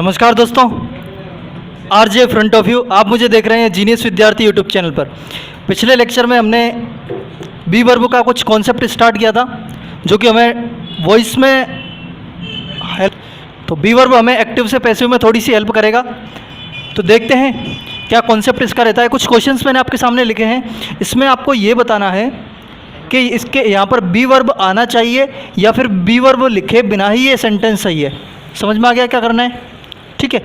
नमस्कार दोस्तों, RJ front of you. आप मुझे देख रहे हैं जीनियस विद्यार्थी यूट्यूब चैनल पर। पिछले लेक्चर में हमने बी वर्ब का कुछ कॉन्सेप्ट स्टार्ट किया था जो कि हमें वॉइस में हेल्प, तो बी वर्ब हमें एक्टिव से पैसिव में थोड़ी सी हेल्प करेगा। तो देखते हैं क्या कॉन्सेप्ट इसका रहता है। कुछ क्वेश्चंस मैंने आपके सामने लिखे हैं, इसमें आपको ये बताना है कि इसके यहाँ पर बी वर्ब आना चाहिए या फिर बी वर्ब लिखे बिना ही ये सेंटेंस सही है। समझ में आ गया क्या करना है? ठीक है,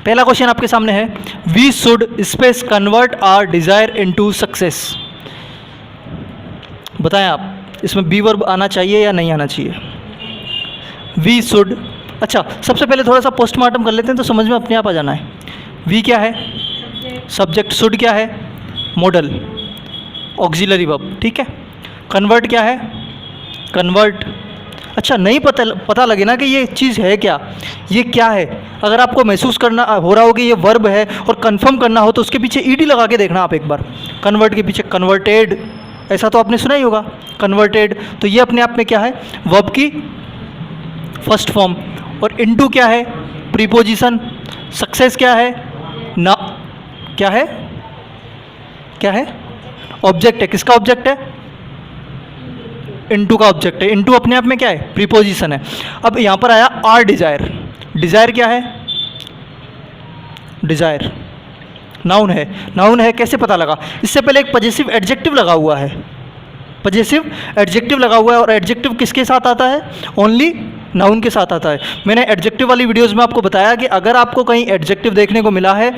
पहला क्वेश्चन आपके सामने है, we should space convert our desire into success. बताएं आप, इसमें बी वर्ब आना चाहिए या नहीं आना चाहिए? We should. अच्छा, सबसे पहले थोड़ा सा पोस्टमार्टम कर लेते हैं तो समझ में अपने आप आ जाना है। वी क्या है? सब्जेक्ट। शुड क्या है? Model, auxiliary verb. ठीक है। कन्वर्ट क्या है? कन्वर्ट। अच्छा, नहीं पता लगे ना कि ये चीज़ है क्या, ये क्या है। अगर आपको महसूस करना हो रहा हो कि ये वर्ब है और कंफर्म करना हो तो उसके पीछे ईडी लगा के देखना आप एक बार। कन्वर्ट के पीछे कन्वर्टेड, ऐसा तो आपने सुना ही होगा, कन्वर्टेड। तो ये अपने आप में क्या है? वर्ब की फर्स्ट फॉर्म। और इनटू क्या है? प्रीपोजिशन। सक्सेस क्या है? ना, क्या है? क्या है? ऑब्जेक्ट है। किसका ऑब्जेक्ट है? इनटू का ऑब्जेक्ट है। इनटू अपने आप में क्या है? प्रीपोजिशन है। अब यहाँ पर आया आर डिजायर। डिजायर क्या है? डिजायर नाउन है। नाउन है, कैसे पता लगा? इससे पहले एक पजेसिव एडजेक्टिव लगा हुआ है। पजेसिव एडजेक्टिव लगा हुआ है और एडजेक्टिव किसके साथ आता है? ओनली नाउन के साथ आता है। मैंने एडजेक्टिव वाली वीडियोस में आपको बताया कि अगर आपको कहीं एडजेक्टिव देखने को मिला है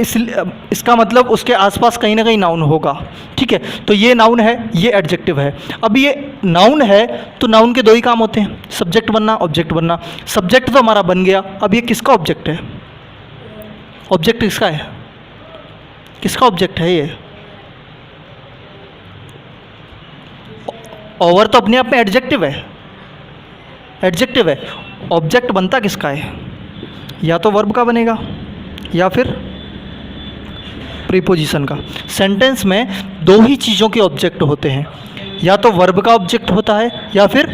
इसका मतलब उसके आसपास कहीं ना कहीं नाउन होगा। ठीक है, तो ये नाउन है, ये एडजेक्टिव है। अब ये नाउन है तो नाउन के दो ही काम होते हैं, सब्जेक्ट बनना, ऑब्जेक्ट बनना। सब्जेक्ट तो हमारा बन गया, अब ये किसका ऑब्जेक्ट है? ऑब्जेक्ट किसका है? किसका ऑब्जेक्ट है ये? ओवर तो अपने आप में एडजेक्टिव है, एडजेक्टिव है। ऑब्जेक्ट बनता किसका है? या तो वर्ब का बनेगा या फिर प्रीपोजिशन का। सेंटेंस में दो ही चीज़ों के ऑब्जेक्ट होते हैं, या तो वर्ब का ऑब्जेक्ट होता है या फिर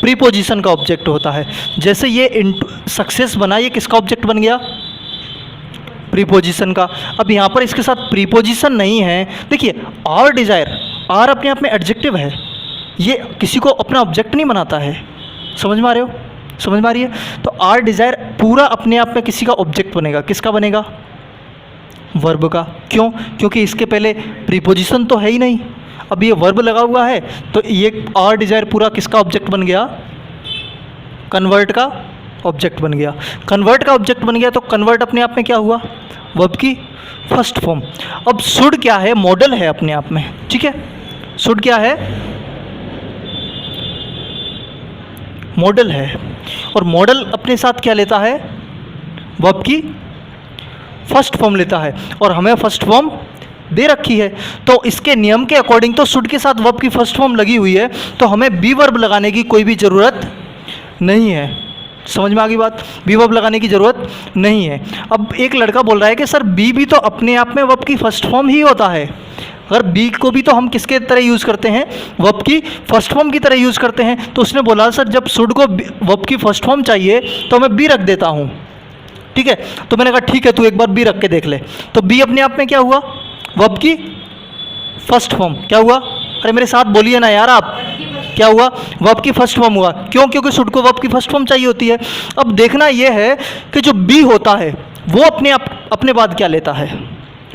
प्रीपोजिशन का ऑब्जेक्ट होता है। जैसे ये सक्सेस बना, ये किसका ऑब्जेक्ट बन गया? प्रीपोजिशन का। अब यहाँ पर इसके साथ प्रीपोजिशन नहीं है। देखिए, आवर डिजायर, आर अपने आप में एडजेक्टिव है, ये किसी को अपना ऑब्जेक्ट नहीं बनाता है। समझ में आ रहे हो? समझ में आ रही है? तो आर डिजायर पूरा अपने आप में किसी का ऑब्जेक्ट बनेगा। किसका बनेगा? वर्ब का। क्यों? क्योंकि इसके पहले प्रीपोजिशन तो है ही नहीं, अब ये वर्ब लगा हुआ है तो ये आर डिजायर पूरा किसका ऑब्जेक्ट बन गया? कन्वर्ट का ऑब्जेक्ट बन गया। कन्वर्ट का ऑब्जेक्ट बन गया तो कन्वर्ट अपने आप में क्या हुआ? वर्ब की फर्स्ट फॉर्म। अब शुड क्या है? मॉडल है अपने आप में। ठीक है, शुड क्या है? मॉडल है। और मॉडल अपने साथ क्या लेता है? वर्ब की फर्स्ट फॉर्म लेता है, और हमें फर्स्ट फॉर्म दे रखी है। तो इसके नियम के अकॉर्डिंग तो शुड के साथ वर्ब की फर्स्ट फॉर्म लगी हुई है, तो हमें बी वर्ब लगाने की कोई भी ज़रूरत नहीं है। समझ में आ गई बात? बी वर्ब लगाने की ज़रूरत नहीं है। अब एक लड़का बोल रहा है कि सर बी भी तो अपने आप में वर्ब की फर्स्ट फॉर्म ही होता है। अगर बी को भी तो हम किसके तरह यूज़ करते हैं? वर्ब की फर्स्ट फॉर्म की तरह यूज़ करते हैं। तो उसने बोला सर जब शुड को वर्ब की फर्स्ट फॉर्म चाहिए तो मैं बी रख देता हूँ। ठीक है, तो मैंने कहा ठीक है, तू एक बार बी रख के देख ले। तो बी अपने आप में क्या हुआ? वर्ब की फर्स्ट फॉर्म। क्या हुआ? अरे मेरे साथ बोलिए ना यार आप, क्या हुआ? वर्ब की फर्स्ट फॉर्म हुआ। क्यों? क्योंकि शुड को वर्ब की फर्स्ट फॉर्म चाहिए होती है। अब देखना यह है कि जो बी होता है वो अपने बाद क्या लेता है?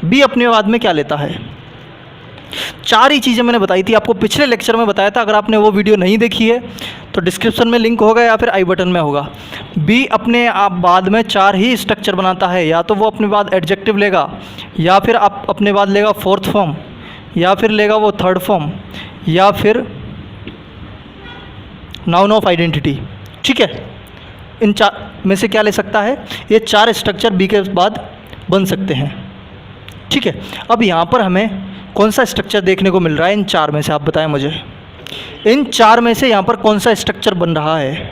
बी अपने बाद में क्या लेता है? चार ही चीज़ें मैंने बताई थी आपको, पिछले लेक्चर में बताया था। अगर आपने वो वीडियो नहीं देखी है तो डिस्क्रिप्शन में लिंक होगा या फिर आई बटन में होगा। बी अपने आप बाद में चार ही स्ट्रक्चर बनाता है, या तो वो अपने बाद एडजेक्टिव लेगा, या फिर आप अपने बाद लेगा फोर्थ फॉर्म, या फिर लेगा वो थर्ड फॉर्म, या फिर नाउन ऑफ आइडेंटिटी। ठीक है, इन चार में से क्या ले सकता है? ये चार स्ट्रक्चर बी के बाद बन सकते हैं। ठीक है, अब यहाँ पर हमें कौन सा स्ट्रक्चर देखने को मिल रहा है इन चार में से? आप बताएं मुझे, इन चार में से यहाँ पर कौन सा स्ट्रक्चर बन रहा है?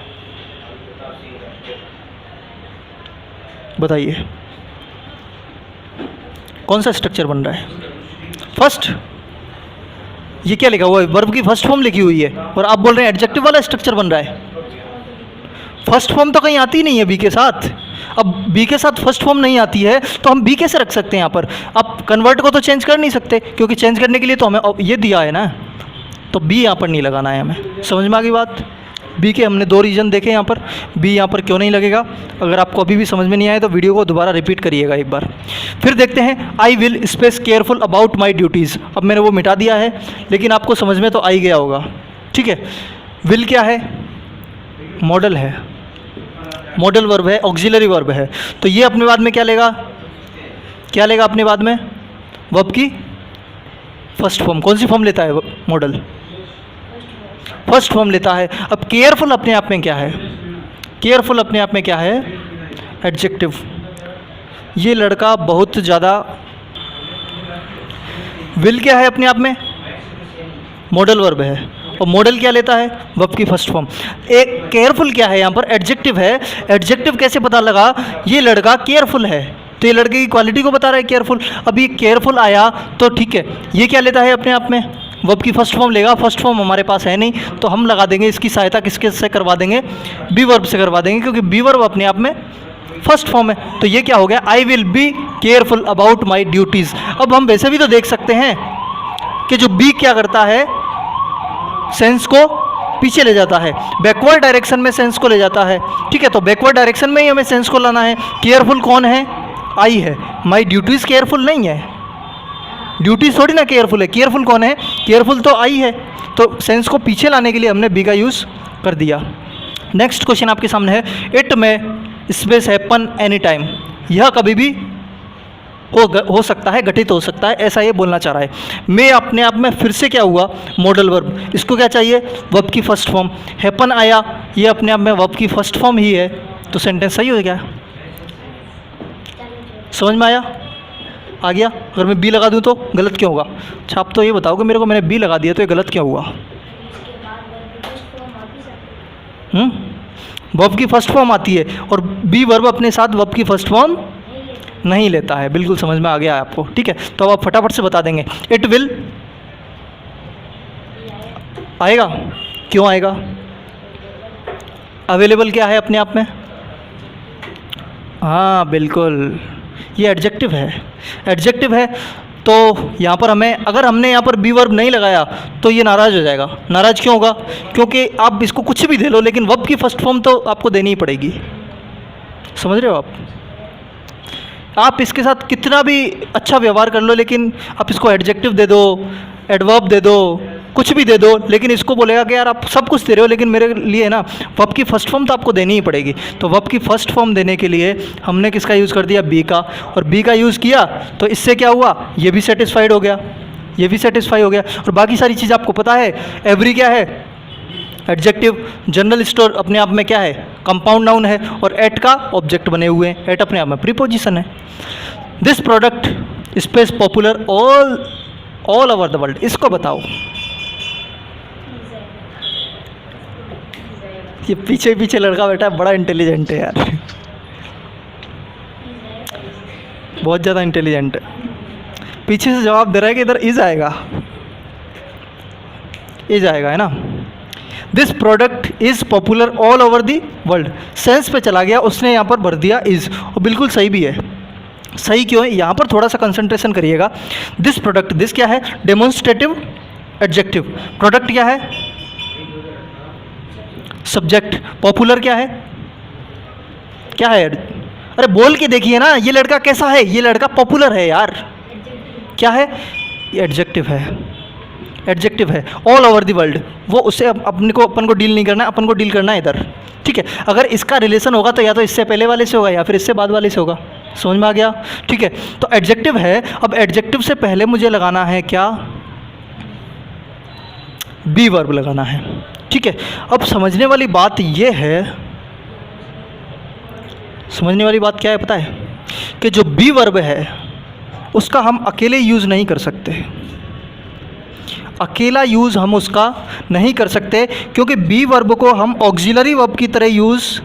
बताइए, कौन सा स्ट्रक्चर बन रहा है? फर्स्ट, ये क्या लिखा हुआ है? वर्ब की फर्स्ट फॉर्म लिखी हुई है और आप बोल रहे हैं एडजेक्टिव वाला स्ट्रक्चर बन रहा है। फर्स्ट फॉर्म तो कहीं आती नहीं है बी के साथ। अब बी के साथ फर्स्ट फॉर्म नहीं आती है तो हम बी कैसे रख सकते हैं यहाँ पर? अब कन्वर्ट को तो चेंज कर नहीं सकते, क्योंकि चेंज करने के लिए तो हमें ये दिया है ना, तो बी यहाँ पर नहीं लगाना है हमें। समझ में आ गई बात? बी के हमने 2 रीज़न देखे यहाँ पर, बी यहाँ पर क्यों नहीं लगेगा। अगर आपको अभी भी समझ में नहीं आया तो वीडियो को दोबारा रिपीट करिएगा एक बार। फिर देखते हैं I will space careful about my duties. अब मैंने वो मिटा दिया है, लेकिन आपको समझ में तो आ ही गया होगा। ठीक है, विल क्या है? मॉडल है, मॉडल वर्ब है, ऑक्सिलरी वर्ब है, तो ये अपने बाद में क्या लेगा? क्या लेगा अपने बाद में? वर्ब की फर्स्ट फॉर्म। कौन सी फॉर्म लेता है मॉडल? फर्स्ट फॉर्म लेता है। अब केयरफुल अपने आप में क्या है? केयरफुल अपने आप में क्या है? एडजेक्टिव। ये लड़का बहुत ज़्यादा, विल क्या है अपने आप में? मॉडल वर्ब है, और मॉडल क्या लेता है? वर्ब की फर्स्ट फॉर्म। एक केयरफुल क्या है यहाँ पर? एडजेक्टिव है। एडजेक्टिव कैसे पता लगा? ये लड़का केयरफुल है, तो ये लड़के की क्वालिटी को बता रहा है केयरफुल। अब ये केयरफुल आया तो ठीक है, ये क्या लेता है अपने आप में? वर्ब की फर्स्ट फॉर्म लेगा। फर्स्ट फॉर्म हमारे पास है नहीं, तो हम लगा देंगे इसकी सहायता किसके से करवा देंगे? बी वर्ब से करवा देंगे, क्योंकि बी वर्ब अपने आप में फर्स्ट फॉर्म है। तो ये क्या हो गया? I will be careful about my duties. अब हम वैसे भी तो देख सकते हैं कि जो बी क्या करता है, सेंस को पीछे ले जाता है, बैकवर्ड डायरेक्शन में सेंस को ले जाता है। ठीक है, तो बैकवर्ड डायरेक्शन में ही हमें सेंस को लाना है। केयरफुल कौन है? आई है। माई ड्यूटीज़ केयरफुल नहीं है, ड्यूटीज थोड़ी ना केयरफुल है। केयरफुल कौन है? केयरफुल तो आई है। तो सेंस को पीछे लाने के लिए हमने बी का यूज़ कर दिया। नेक्स्ट क्वेश्चन आपके सामने है, इट में स्पेस हैपन एनी टाइम। यह कभी भी हो सकता है, घटित हो सकता है, ऐसा ये बोलना चाह रहा है। मैं अपने आप में फिर से क्या हुआ? Modal verb. इसको क्या चाहिए? वर्ब की फर्स्ट फॉर्म। हैपन आया, ये अपने आप में वर्ब की फर्स्ट फॉर्म ही है, तो सेंटेंस सही हो गया। समझ में आया? आ गया? अगर मैं बी लगा दूँ तो गलत क्यों होगा? अच्छा, आप तो ये बताओ कि मेरे को मैंने बी लगा दिया तो ये गलत क्यों हुआ? वर्ब की फर्स्ट फॉर्म आती है और बी वर्ब अपने साथ वर्ब की फर्स्ट फॉर्म नहीं लेता है। बिल्कुल समझ में आ गया आपको। ठीक है, तो अब आप फटाफट से बता देंगे। इट विल आएगा, क्यों आएगा? अवेलेबल क्या है अपने आप में? हाँ बिल्कुल, ये एडजेक्टिव है। एडजेक्टिव है तो यहाँ पर हमें, अगर हमने यहाँ पर बी वर्ब नहीं लगाया तो ये नाराज़ हो जाएगा। नाराज़ क्यों होगा? क्योंकि आप इसको कुछ भी दे लो, लेकिन वर्ब की फर्स्ट फॉर्म तो आपको देनी ही पड़ेगी। समझ रहे हो आप इसके साथ कितना भी अच्छा व्यवहार कर लो, लेकिन आप इसको एडजेक्टिव दे दो, एडवर्ब दे दो, कुछ भी दे दो, लेकिन इसको बोलेगा कि यार आप सब कुछ दे रहे हो, लेकिन मेरे लिए ना वर्ब की फर्स्ट फॉर्म तो आपको देनी ही पड़ेगी। तो वर्ब की फर्स्ट फॉर्म देने के लिए हमने किसका यूज़ कर दिया? बी का। और बी का यूज़ किया तो इससे क्या हुआ? ये भी सेटिस्फाइड हो गया, ये भी सेटिस्फाई हो गया। और बाकी सारी चीज़ आपको पता है। एवरी क्या है? एडजेक्टिव। जनरल स्टोर अपने आप में क्या है? कंपाउंड नाउन है, और एट का ऑब्जेक्ट बने हुए हैं। एट अपने आप में प्रीपोजिशन है। This product space popular all over the world. इसको बताओ। ये पीछे पीछे लड़का बैठा है, बड़ा इंटेलिजेंट है यार, बहुत ज़्यादा इंटेलिजेंट है। पीछे से जवाब दे रहा है कि इधर इज आएगा, इज आएगा, है ना। This product is popular all over the world. Sense पे चला गया, उसने यहाँ पर भर दिया इज़, और बिल्कुल सही भी है। सही क्यों है? यहाँ पर थोड़ा सा कंसंट्रेशन करिएगा। दिस प्रोडक्ट, दिस क्या है? Demonstrative adjective. प्रोडक्ट क्या है? सब्जेक्ट। पॉपुलर क्या है? क्या है? अरे बोल के देखिए ना, ये लड़का कैसा है? ये लड़का पॉपुलर है यार। क्या है? ये एडजेक्टिव है, एडजेक्टिव है। ऑल ओवर द वर्ल्ड, वो उससे अपन को डील नहीं करना है, अपन को डील करना है इधर। ठीक है, अगर इसका रिलेशन होगा तो या तो इससे पहले वाले से होगा या फिर इससे बाद वाले से होगा। समझ में आ गया? ठीक है, तो एडजेक्टिव है। अब एडजेक्टिव से पहले मुझे लगाना है क्या? बी वर्ब लगाना है। ठीक है, अब समझने वाली बात ये है, समझने वाली बात क्या है पता है? कि जो बी वर्ब है उसका हम अकेले यूज़ नहीं कर सकते, अकेला यूज़ हम उसका नहीं कर सकते, क्योंकि बी वर्ब को हम ऑक्सिलरी वर्ब की तरह यूज़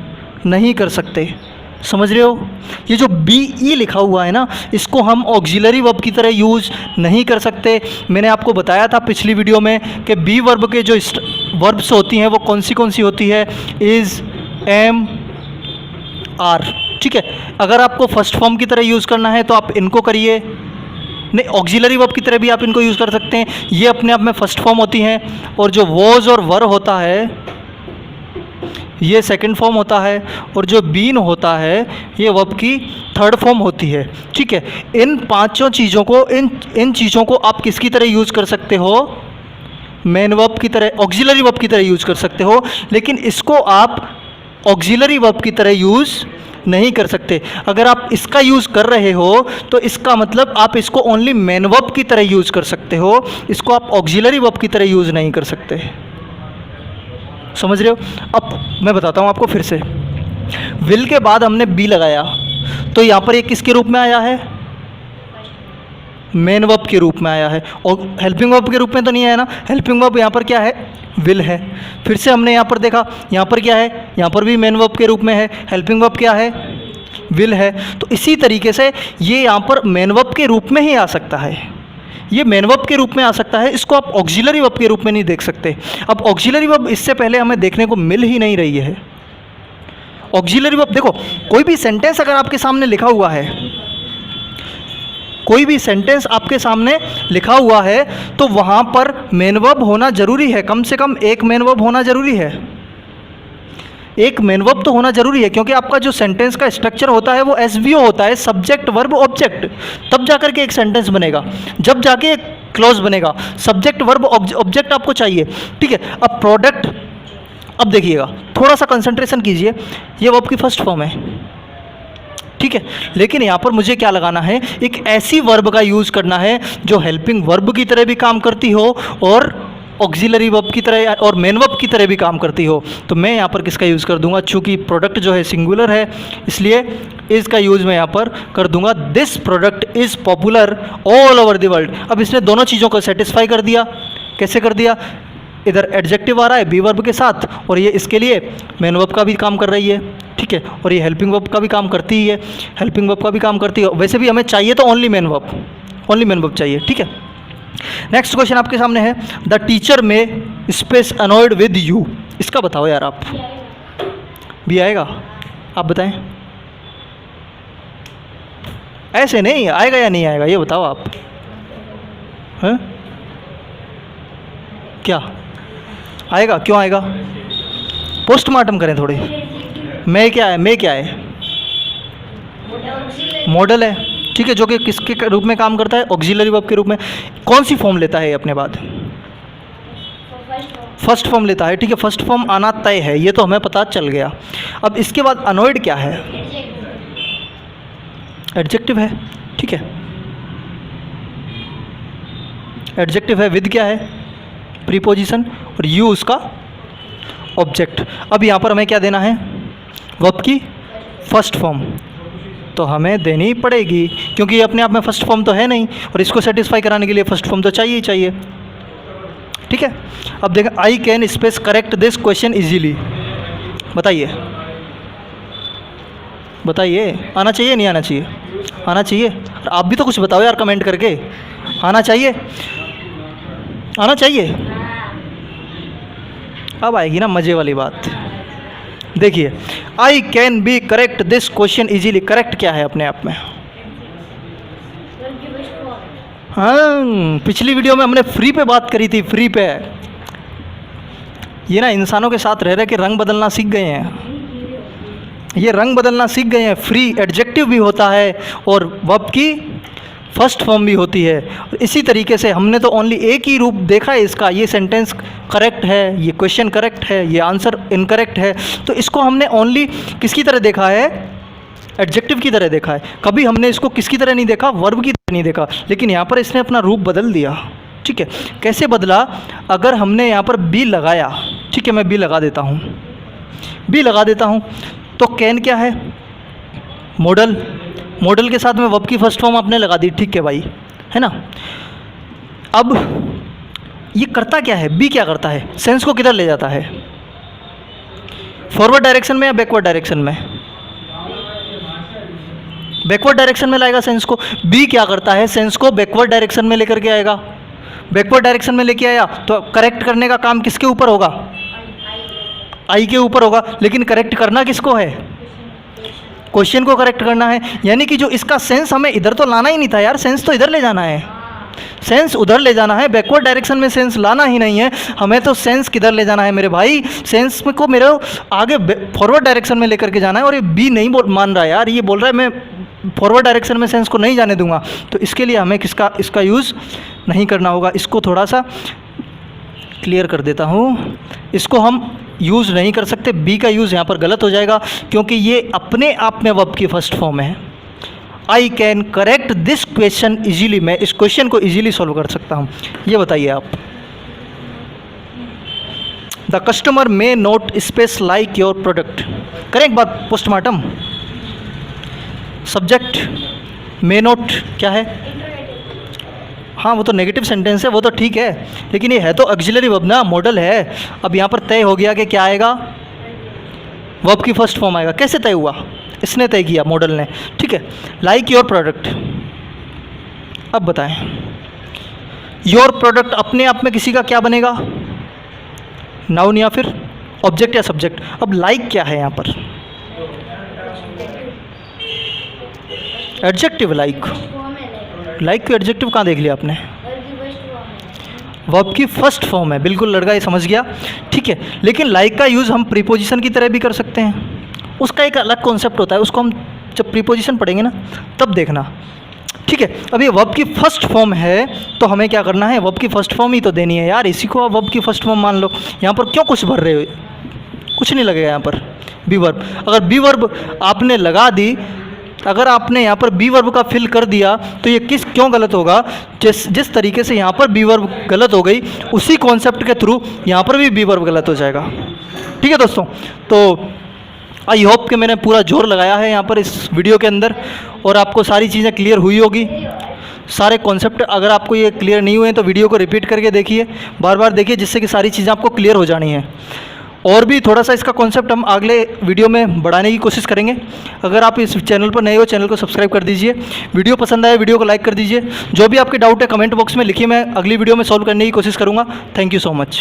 नहीं कर सकते। समझ रहे हो? ये जो बी ई लिखा हुआ है ना, इसको हम ऑक्सिलरी वर्ब की तरह यूज़ नहीं कर सकते। मैंने आपको बताया था पिछली वीडियो में कि बी वर्ब के जो वर्ब्स होती हैं वो कौन सी होती है? Is, M R. ठीक है, अगर आपको फर्स्ट फॉर्म की तरह यूज़ करना है तो आप इनको करिए, नहीं ऑक्सिलरी वर्ब की तरह भी आप इनको यूज़ कर सकते हैं, ये अपने आप में फर्स्ट फॉर्म होती हैं। और जो वॉज और वर होता है ये सेकंड फॉर्म होता है, और जो बीन होता है ये वर्ब की थर्ड फॉर्म होती है। ठीक है, इन पांचों चीज़ों को इन चीज़ों को आप किसकी तरह यूज़ कर सकते हो? मेन वर्ब की तरह, ऑक्सिलरी वर्ब की तरह यूज़ कर सकते हो, लेकिन इसको आप ऑक्सिलरी वर्ब की तरह यूज़ नहीं कर सकते। अगर आप इसका यूज़ कर रहे हो तो इसका मतलब आप इसको ओनली मेन वर्ब की तरह यूज़ कर सकते हो, इसको आप ऑक्सिलरी वर्ब की तरह यूज़ नहीं कर सकते। समझ रहे हो? अब मैं बताता हूँ आपको फिर से। विल के बाद हमने बी लगाया तो यहाँ पर ये किसके रूप में आया है? मेन वर्ब के रूप में आया है, और हेल्पिंग वर्ब के रूप में तो नहीं आया ना। हेल्पिंग वर्ब यहाँ पर क्या है? विल है। फिर से हमने यहाँ पर देखा, यहाँ पर क्या है? यहाँ पर भी मेन वर्ब के रूप में है, हेल्पिंग वर्ब क्या है? विल है। तो इसी तरीके से ये यहाँ पर मेन वर्ब के रूप में ही आ सकता है, ये मेन वर्ब के रूप में आ सकता है, इसको आप ऑक्सिलरी वर्ब के रूप में नहीं देख सकते। अब ऑक्सिलरी वर्ब इससे पहले हमें देखने को मिल ही नहीं रही है। ऑक्सिलरी वर्ब देखो, कोई भी सेंटेंस अगर आपके सामने लिखा हुआ है, कोई भी सेंटेंस आपके सामने लिखा हुआ है तो वहाँ पर मेन वर्ब होना ज़रूरी है, कम से कम एक मेन वर्ब होना ज़रूरी है, एक मेन वर्ब तो होना ज़रूरी है, क्योंकि आपका जो सेंटेंस का स्ट्रक्चर होता है वो एसवीओ होता है, सब्जेक्ट वर्ब ऑब्जेक्ट, तब जाकर के एक सेंटेंस बनेगा, जब जाके एक क्लॉज बनेगा। सब्जेक्ट वर्ब ऑब्जेक्ट आपको चाहिए। ठीक है, अब प्रोडक्ट, अब देखिएगा थोड़ा सा कंसंट्रेशन कीजिए, ये वर्ब की फर्स्ट फॉर्म है। ठीक है, लेकिन यहाँ पर मुझे क्या लगाना है? एक ऐसी वर्ब का यूज़ करना है जो हेल्पिंग वर्ब की तरह भी काम करती हो और ऑक्सिलरी वर्ब की तरह और मेन वर्ब की तरह भी काम करती हो। तो मैं यहाँ पर किसका यूज़ कर दूंगा? चूँकि प्रोडक्ट जो है सिंगुलर है, इसलिए इसका यूज़ मैं यहाँ पर कर दूंगा। This product is popular all over the world. अब इसने दोनों चीज़ों को सेटिस्फाई कर दिया। कैसे कर दिया? इधर एडजेक्टिव आ रहा है बी वर्ब के साथ, और ये इसके लिए मेन वर्ब का भी काम कर रही है। ठीक है, और ये हेल्पिंग वर्ब का भी काम करती ही है, हेल्पिंग वर्ब का भी काम करती है। वैसे भी हमें चाहिए तो ओनली मेन वर्ब चाहिए। ठीक है, नेक्स्ट क्वेश्चन आपके सामने है, द टीचर में स्पेस अनॉयड विद यू। इसका बताओ यार आप, भी आएगा? आप बताएं, ऐसे नहीं आएगा या नहीं आएगा, ये बताओ आप। हैं? क्या आएगा? क्यों आएगा? पोस्टमार्टम करें थोड़ी। मैं क्या है? मैं क्या है? मॉडल है। ठीक है, जो कि किसके रूप में काम करता है? ऑक्सिलरी वर्ब के रूप में। कौन सी फॉर्म लेता है अपने बाद? फर्स्ट फॉर्म लेता है। ठीक है, फर्स्ट फॉर्म आना तय है, ये तो हमें पता चल गया। अब इसके बाद अनॉयड क्या है? एडजेक्टिव है। ठीक है, एडजेक्टिव है, विद क्या है? प्रीपोजिशन, और यू उसका ऑब्जेक्ट। अब यहाँ पर हमें क्या देना है? वर्ब की फर्स्ट फॉर्म तो हमें देनी पड़ेगी, क्योंकि ये अपने आप में फर्स्ट फॉर्म तो है नहीं, और इसको सेटिस्फाई कराने के लिए फर्स्ट फॉर्म तो चाहिए ही चाहिए। ठीक है, अब देखें, I can space correct this question easily. बताइए बताइए, आना चाहिए नहीं आना चाहिए? आना चाहिए। आप भी तो कुछ बताओ यार कमेंट करके। आना चाहिए, आना चाहिए। अब आएगी ना मज़े वाली बात। देखिए, I can be correct this question easily. Correct क्या है अपने आप में? हाँ, पिछली वीडियो में हमने फ्री पे बात करी थी, फ्री पे। ये ना इंसानों के साथ रह रहे के रंग बदलना सीख गए हैं, ये रंग बदलना सीख गए हैं। फ्री एडजेक्टिव भी होता है और वर्ब की फर्स्ट फॉर्म भी होती है। और इसी तरीके से हमने तो ओनली एक ही रूप देखा है इसका, ये सेंटेंस करेक्ट है, ये क्वेश्चन करेक्ट है, ये आंसर इनकरेक्ट है। तो इसको हमने ओनली किसकी तरह देखा है? एडजेक्टिव की तरह देखा है। कभी हमने इसको किसकी तरह नहीं देखा? वर्ब की तरह नहीं देखा। लेकिन यहाँ पर इसने अपना रूप बदल दिया। ठीक है, कैसे बदला? अगर हमने यहाँ पर बी लगाया, ठीक है, मैं बी लगा देता हूँ, बी लगा देता हूँ, तो कैन क्या है? मॉडल। मॉडल के साथ में वर्ब की फर्स्ट फॉर्म आपने लगा दी। ठीक है भाई, है ना। अब ये करता क्या है? बी क्या करता है? सेंस को किधर ले जाता है? फॉरवर्ड डायरेक्शन में या बैकवर्ड डायरेक्शन में? बैकवर्ड डायरेक्शन में लाएगा सेंस को। बी क्या करता है? सेंस को बैकवर्ड डायरेक्शन में लेकर के आएगा। बैकवर्ड डायरेक्शन में लेके आया तो करेक्ट करने का काम किसके ऊपर होगा? आई के ऊपर होगा, लेकिन करेक्ट करना किसको है? क्वेश्चन को करेक्ट करना है। यानी कि जो इसका सेंस हमें इधर तो लाना ही नहीं था यार, सेंस तो इधर ले जाना है, सेंस उधर ले जाना है, बैकवर्ड डायरेक्शन में सेंस लाना ही नहीं है हमें, तो सेंस किधर ले जाना है मेरे भाई? सेंस को मेरे आगे फॉरवर्ड डायरेक्शन में लेकर के जाना है। और ये बी नहीं मान रहा है यार, ये बोल रहा है मैं फॉरवर्ड डायरेक्शन में सेंस को नहीं जाने दूंगा, तो इसके लिए हमें इसका यूज़ नहीं करना होगा। इसको थोड़ा सा क्लियर कर देता हूँ, इसको हम यूज़ नहीं कर सकते, बी का यूज़ यहाँ पर गलत हो जाएगा, क्योंकि ये अपने आप में वर्ब की फर्स्ट फॉर्म है। I can correct this question easily, मैं इस क्वेश्चन को इजीली सॉल्व कर सकता हूँ। ये बताइए आप, the customer may not space like your product, correct बात, पोस्टमार्टम। सब्जेक्ट मे नॉट क्या है? हाँ वो तो नेगेटिव सेंटेंस है, वो तो ठीक है, लेकिन ये है तो ऑक्सिलरी वर्ब ना, मॉडल है। अब यहाँ पर तय हो गया कि क्या आएगा? वर्ब की फर्स्ट फॉर्म आएगा। कैसे तय हुआ? इसने तय किया, मॉडल ने, ठीक है। लाइक योर प्रोडक्ट, अब बताएं, योर प्रोडक्ट अपने आप में किसी का क्या बनेगा? नाउन या फिर ऑब्जेक्ट या सब्जेक्ट। अब लाइक क्या है यहाँ पर? एडजेक्टिव। लाइक को एडजेक्टिव कहाँ देख लिया आपने? वर्ब की फर्स्ट फॉर्म है, बिल्कुल लड़का ये समझ गया, ठीक है। लेकिन लाइक का यूज़ हम प्रीपोजिशन की तरह भी कर सकते हैं, उसका एक अलग कॉन्सेप्ट होता है, उसको हम जब प्रीपोजिशन पढ़ेंगे ना तब देखना, ठीक है। अब ये वर्ब की फर्स्ट फॉर्म है तो हमें क्या करना है? वर्ब की फर्स्ट फॉर्म ही तो देनी है यार, इसी को आप वर्ब की फर्स्ट फॉर्म मान लो। यहाँ पर क्यों कुछ भर रहे हो? कुछ नहीं लगेगा यहाँ पर बी वर्ब। अगर बी वर्ब आपने लगा दी, अगर आपने यहाँ पर बी वर्ब का फिल कर दिया तो ये क्यों गलत होगा? जिस तरीके से यहाँ पर बी वर्ब गलत हो गई, उसी कॉन्सेप्ट के थ्रू यहाँ पर भी बी वर्ब गलत हो जाएगा, ठीक है दोस्तों। तो आई होप कि मैंने पूरा जोर लगाया है यहाँ पर इस वीडियो के अंदर, और आपको सारी चीज़ें क्लियर हुई होगी, सारे कॉन्सेप्ट। अगर आपको ये क्लियर नहीं हुए तो वीडियो को रिपीट करके देखिए, बार बार देखिए, जिससे कि सारी चीज़ें आपको क्लियर हो जानी है। और भी थोड़ा सा इसका कॉन्सेप्ट हम अगले वीडियो में बढ़ाने की कोशिश करेंगे। अगर आप इस चैनल पर नए हो, चैनल को सब्सक्राइब कर दीजिए, वीडियो पसंद आए वीडियो को लाइक कर दीजिए। जो भी आपके डाउट है कमेंट बॉक्स में लिखिए, मैं अगली वीडियो में सॉल्व करने की कोशिश करूँगा। Thank you so much.